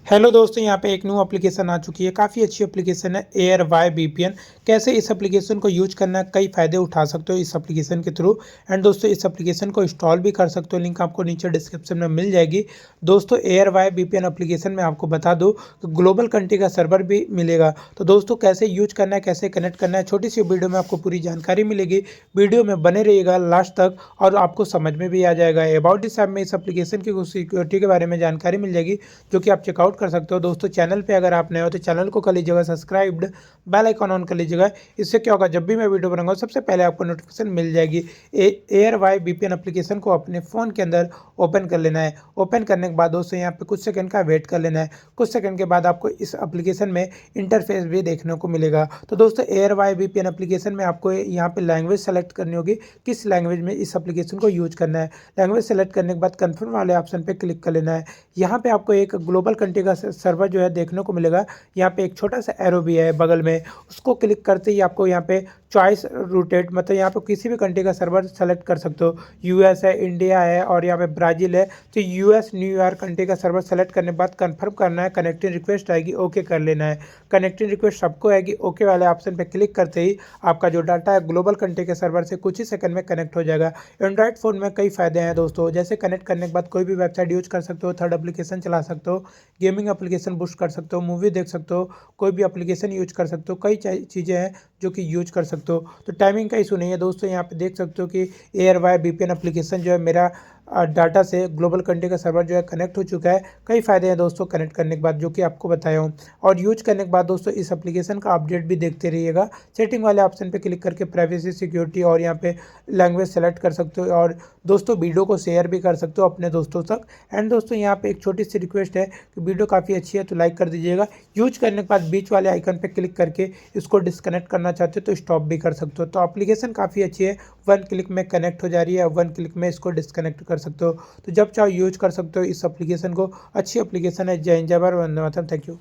Hello दोस्तों, यहाँ पे एक न्यू एप्लीकेशन आ चुकी है। काफ़ी अच्छी एप्लीकेशन है एयरवाई वीपीएन। कैसे इस एप्लीकेशन को यूज करना है, कई फ़ायदे उठा सकते हो इस एप्लीकेशन के थ्रू। एंड दोस्तों, इस एप्लीकेशन को इंस्टॉल भी कर सकते हो। लिंक आपको नीचे डिस्क्रिप्शन में मिल जाएगी। दोस्तों, एयरवाई वीपीएन एप्लीकेशन में आपको बता दूँ कि ग्लोबल कंट्री का सर्वर भी मिलेगा। तो दोस्तों, कैसे यूज करना है, कैसे कनेक्ट करना है, छोटी सी वीडियो में आपको पूरी जानकारी मिलेगी। वीडियो में बने रहिएगा लास्ट तक और आपको समझ में भी आ जाएगा। अबाउट दिस ऐप में इस एप्लीकेशन की कुछ सिक्योरिटी के बारे में जानकारी मिल जाएगी, जो कि आप चेकआउट कर सकते हो। दोस्तों, चैनल पे अगर आप नए हो तो चैनल को कर लीजिएगा सब्सक्राइब्ड, बेल आइकॉन ऑन कर लीजिएगा। इससे क्या होगा, जब भी मैं वीडियो बनाऊंगा सबसे पहले आपको नोटिफिकेशन मिल जाएगी। एयरवाई वीपीएन एप्लीकेशन को अपने फ़ोन के अंदर ओपन कर लेना है। ओपन करने के बाद दोस्तों यहाँ पे कुछ सेकंड का वेट कर लेना है। कुछ सेकंड के बाद आपको इस एप्लीकेशन में इंटरफेस भी देखने को मिलेगा। तो दोस्तों, एयरवाई वीपीएन एप्लीकेशन में आपको यहाँ पे लैंग्वेज सेलेक्ट करनी होगी, किस लैंग्वेज में इस एप्लीकेशन को यूज करना है। लैंग्वेज सेलेक्ट करने के बाद कन्फर्म वाले ऑप्शन पे क्लिक कर लेना है। यहाँ पे आपको एक ग्लोबल कंट्री का सर्वर जो है देखने को मिलेगा। यहाँ पे एक छोटा सा एरो भी है बगल में, उसको क्लिक करते ही आपको यहाँ पे चॉइस रूटेड, मतलब यहाँ पे किसी भी कंट्री का सर्वर सेलेक्ट कर सकते हो। यूएस है, इंडिया है और यहाँ पे ब्राज़ील है। तो यूएस न्यूयॉर्क कंट्री का सर्वर सेलेक्ट करने के बाद कंफर्म करना है, कनेक्टिंग रिक्वेस्ट आएगी, ओके कर लेना है। कनेक्टिंग रिक्वेस्ट सबको आएगी। ओके वाले ऑप्शन पे क्लिक करते ही आपका जो डाटा है ग्लोबल कंट्री के सर्वर से कुछ ही सेकंड में कनेक्ट हो जाएगा। एंड्रॉइड फ़ोन में कई फ़ायदे हैं दोस्तों, जैसे कनेक्ट करने के बाद कोई भी वेबसाइट यूज कर सकते हो, थर्ड एप्लीकेशन चला सकते हो, गेमिंग एप्लीकेशन बूस्ट कर सकते हो, मूवी देख सकते हो, कोई भी एप्लीकेशन यूज कर सकते हो। कई चीज़ें हैं जो कि यूज कर सकते हो। तो टाइमिंग का इशू नहीं है दोस्तों। यहाँ पे देख सकते हो कि एयरवाई वीपीएन एप्लीकेशन जो है मेरा डाटा से ग्लोबल कंट्री का सर्वर जो है कनेक्ट हो चुका है। कई फ़ायदे हैं दोस्तों कनेक्ट करने के बाद, जो कि आपको बताया हूँ। और यूज करने के बाद दोस्तों, इस एप्लीकेशन का अपडेट भी देखते रहिएगा। सेटिंग वाले ऑप्शन पे क्लिक करके प्राइवेसी, सिक्योरिटी और यहाँ पे लैंग्वेज सेलेक्ट कर सकते हो। और दोस्तों, वीडियो को शेयर भी कर सकते हो अपने दोस्तों तक। एंड दोस्तों, यहाँ पे एक छोटी सी रिक्वेस्ट है कि वीडियो काफ़ी अच्छी है तो लाइक कर दीजिएगा। यूज करने के बाद बीच वाले आइकन पे क्लिक करके इसको डिस्कनेक्ट करना चाहते हो तो स्टॉप भी कर सकते हो। तो एप्लीकेशन काफ़ी अच्छी है, वन क्लिक में कनेक्ट हो जा रही है, वन क्लिक में इसको डिस्कनेक्ट कर सकते हो। तो जब चाहो यूज कर सकते हो इस एप्लीकेशन को। अच्छी एप्लीकेशन है। जय हिंद, जय भारत, वंदे मातरम। Thank you.